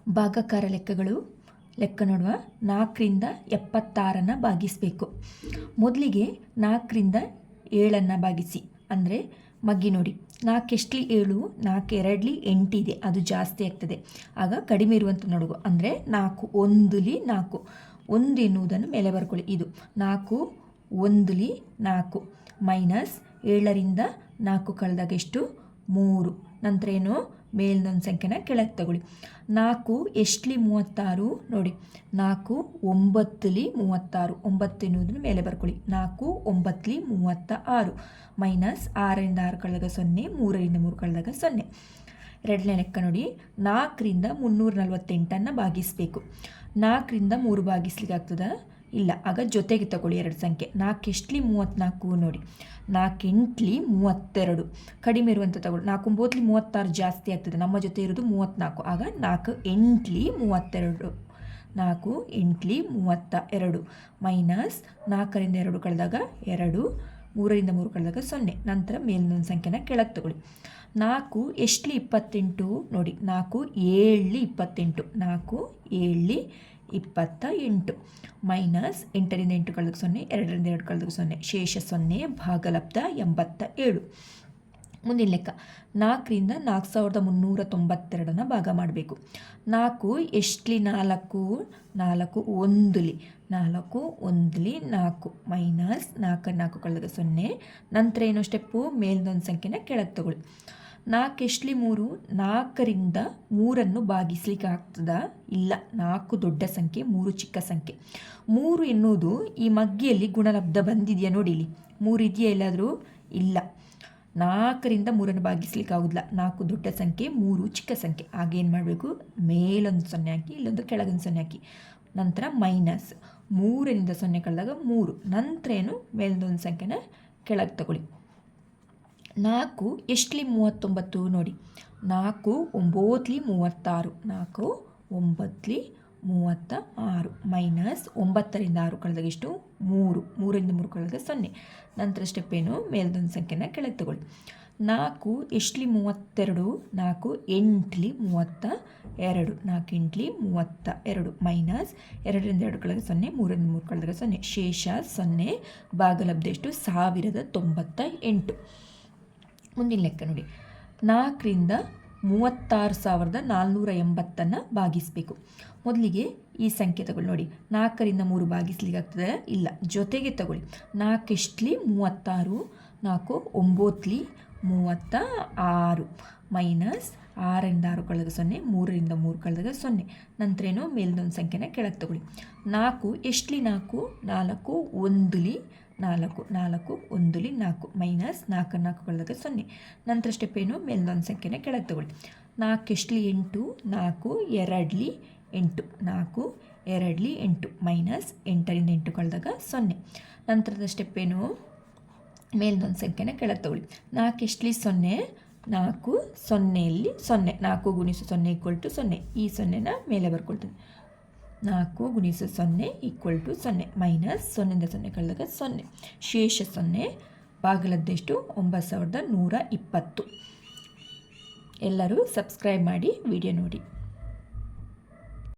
ಭಾಗಾಕಾರ ಲೆಕ್ಕಗಳು ಲೆಕ್ಕ ನೋಡುವ 4ರಿಂದ 76 ಭಾಗಿಸಬೇಕು. ಮೊದಲಿಗೆ 4ರಿಂದ 7 ಭಾಗಿಸಿ, ಅಂದರೆ ಮಗ್ಗಿ ನೋಡಿ 4 ಎಷ್ಟಲಿ 7, 4 2ಲಿ 8 ಇದೆ, ಅದು ಜಾಸ್ತಿ ಆಗ್ತದೆ. ಆಗ ಕಡಿಮೆ ಇರುವಂಥ ನೋಡುವ, ಅಂದರೆ 4 1ಲಿ 4 1 ಎನ್ನುವುದನ್ನು ಮೇಲೆ ಬರ್ಕೊಳ್ಳಿ. ಇದು 4 1ಲಿ 4 ಮೈನಸ್ 7ರಿಂದ 4 ಕಳೆದಾಗ ಎಷ್ಟು 3. ನಂತರ ಏನು ಮೇಲಿನೊಂದು ಸಂಖ್ಯೆನ ಕೆಳಗೆ ತಗೊಳ್ಳಿ. 4 ಎಷ್ಟಲಿ 36 ನೋಡಿ, 4 9ಲಿ 36, 9 ಎನ್ನುವುದನ್ನು ಮೇಲೆ ಬರ್ಕೊಳ್ಳಿ. 4 9ಲಿ 36 ಮೈನಸ್ 6ರಿಂದ 6 ಕಳೆದಾಗ 0, 3ರಿಂದ 3 ಕಳೆದಾಗ 0. ಎರಡನೇ ಲೆಕ್ಕ ನೋಡಿ, 4ರಿಂದ 348 ಭಾಗಿಸಬೇಕು. 4ರಿಂದ 3 ಭಾಗಿಸ್ಲಿಕ್ಕೆ ಆಗ್ತದ? ಇಲ್ಲ. ಆಗ ಜೊತೆಗೆ ತಗೊಳ್ಳಿ ಎರಡು ಸಂಖ್ಯೆ. 4 ಎಷ್ಟಲಿ 34 ನೋಡಿ, 4 8ಲಿ 32 ಕಡಿಮೆ ಇರುವಂಥ ತಗೊಳ್ಳಿ. 4 9ಲಿ 36 ಜಾಸ್ತಿ ಆಗ್ತದೆ, ನಮ್ಮ ಜೊತೆ ಇರೋದು 34. ಆಗ 4 8ಲಿ 32, 4 8ಲಿ 32 ಮೈನಸ್ 4ರಿಂದ 2 ಕಳೆದಾಗ 2, 3ರಿಂದ 3 ಕಳೆದಾಗ 0. ನಂತರ ಮೇಲಿನೊಂದು ಸಂಖ್ಯೆನ ಕೆಳಗೆ ತಗೊಳ್ಳಿ. 4 ಎಷ್ಟಲಿ 28 ನೋಡಿ, 4 7ಲಿ 28, 4 7ಲಿ 28 ಮೈನಸ್ 8ರಿಂದ 8 ಕಳೆದಾಗ 0, 2ರಿಂದ 2 ಕಳೆದಾಗ 0, ಶೇಷ 0, ಭಾಗಲಬ್ಧ 87. ಮುಂದಿನ ಲೆಕ್ಕ 4ರಿಂದ 4392 ಭಾಗ ಮಾಡಬೇಕು. 4 ಎಷ್ಟಲಿ 4, 4 1ಲಿ 4, 1ಲಿ 4 ಮೈನಸ್ 4 4 ಕಳೆದಾಗ 0. ನಂತರ ಏನೋ ಸ್ಟೆಪ್ಪು, ಮೇಲಿನೊಂದು ಸಂಖ್ಯೆನ ಕೆಳಗೆ ತಗೊಳ್ಳಿ. 4 ಎಷ್ಟಲಿ 3, 4ರಿಂದ 3 ಭಾಗಿಸ್ಲಿಕ್ಕೆ ಆಗ್ತದಾ? ಇಲ್ಲ. 4 ದೊಡ್ಡ ಸಂಖ್ಯೆ, 3 ಚಿಕ್ಕ ಸಂಖ್ಯೆ. 3 ಎನ್ನುವುದು ಈ ಮಗ್ಗಿಯಲ್ಲಿ ಗುಣಲಬ್ಧ ಬಂದಿದೆಯಾ ನೋಡಿ, ಇಲ್ಲಿ 3 ಇದೆಯಾ ಎಲ್ಲಾದರೂ? ಇಲ್ಲ. 4ರಿಂದ 3 ಭಾಗಿಸ್ಲಿಕ್ಕೆ ಆಗೋದಿಲ್ಲ. 4 ದೊಡ್ಡ ಸಂಖ್ಯೆ, 3 ಚಿಕ್ಕ ಸಂಖ್ಯೆ. ಆಗೇನು ಮಾಡಬೇಕು, ಮೇಲೊಂದು 0 ಹಾಕಿ, ಇಲ್ಲೊಂದು ಕೆಳಗೊಂದು 0 ಹಾಕಿ. ನಂತರ ಮೈನಸ್ 3ರಿಂದ 0 ಕಳೆದಾಗ 3. ನಂತರ ಏನು ಮೇಲೊಂದು ಸಂಖ್ಯೆನ ಕೆಳಗೆ ತಗೊಳ್ಳಿ. 4 ಎಷ್ಟಲಿ 39 ನೋಡಿ, 4 9ಲಿ 36, 4 9ಲಿ 36 ಮೈನಸ್ 9ರಿಂದ 6 ಕಳೆದಾಗ ಎಷ್ಟು 3, 3ರಿಂದ 3 ಕಳೆದಾಗ 0. ನಂತರ ಸ್ಟೆಪ್ ಏನು, ಮೇಲೊಂದು ಸಂಖ್ಯೆನ ಕೆಳಗೆ ತಗೊಳ್ಳಿ. 4 ಎಷ್ಟಲಿ 32, 4 8ಲಿ 32, 4 8ಲಿ 32 ಮೈನಸ್ 2ರಿಂದ 2 ಕಳೆದಾಗ 0, 3ರಿಂದ 3 ಕಳೆದಾಗ 0, ಶೇಷ 0, ಭಾಗಲಬ್ಧ ಎಷ್ಟು 1098. ಮುಂದಿನ ಲೆಕ್ಕ ನೋಡಿ, 4ರಿಂದ 36,480 ಭಾಗಿಸಬೇಕು. ಮೊದಲಿಗೆ ಈ ಸಂಖ್ಯೆ ತಗೊಳ್ಳಿ. ನೋಡಿ, 4ರಿಂದ 3 ಭಾಗಿಸ್ಲಿಕ್ಕೆ ಆಗ್ತದೆ? ಇಲ್ಲ. ಜೊತೆಗೆ ತಗೊಳ್ಳಿ. 4 ಎಷ್ಟಲಿ 36, 4 9ಲಿ 36 ಮೈನಸ್ 6ರಿಂದ 6 ಕಳೆದಾಗ 0, 3ರಿಂದ 3 ಕಳೆದಾಗ 0. ನಂತರ ಏನು ಮೇಲಿನೊಂದು ಸಂಖ್ಯೆನ ಕೆಳಗೆ ತಗೊಳ್ಳಿ. 4 ಎಷ್ಟಲಿ 4, 4 1ಲಿ 4, 4 1ಲಿ 4 ಮೈನಸ್ 4 4 ಕಳೆದಾಗ 0. ನಂತರ ಸ್ಟೆಪ್ ಏನು, ಮೇಲಿನೊಂದು ಸಂಖ್ಯೆನ ಕೆಳಗೆ ತಗೊಳ್ಳಿ. 4 ಎಷ್ಟಲಿ 8, 4 2ಲಿ 8, 4 2ಲಿ 8 ಮೈನಸ್ 8ರಿಂದ 8 ಕಳೆದಾಗ 0. ನಂತರದ ಸ್ಟೆಪ್ ಏನು, ಮೇಲಿನೊಂದು ಸಂಖ್ಯೆನ ಕೆಳಗೆ ತಗೊಳ್ಳಿ. 4 ಎಷ್ಟಲಿ 0, 4 0ಲಿ 0, 4 ಗುಣಿಸು 0 = 0. ಈ 0ನ ಮೇಲೆ ಬರ್ಕೊಳ್ತೀನಿ. 4 ಗುಣಿಸು 0 = 0 ಮೈನಸ್ 0ರಿಂದ 0 ಕಳೆದಾಗ 0, ಶೇಷ 0, ಭಾಗಲದ್ದೆಷ್ಟು 9120. ಎಲ್ಲರೂ ಸಬ್ಸ್ಕ್ರೈಬ್ ಮಾಡಿ ವಿಡಿಯೋ ನೋಡಿ.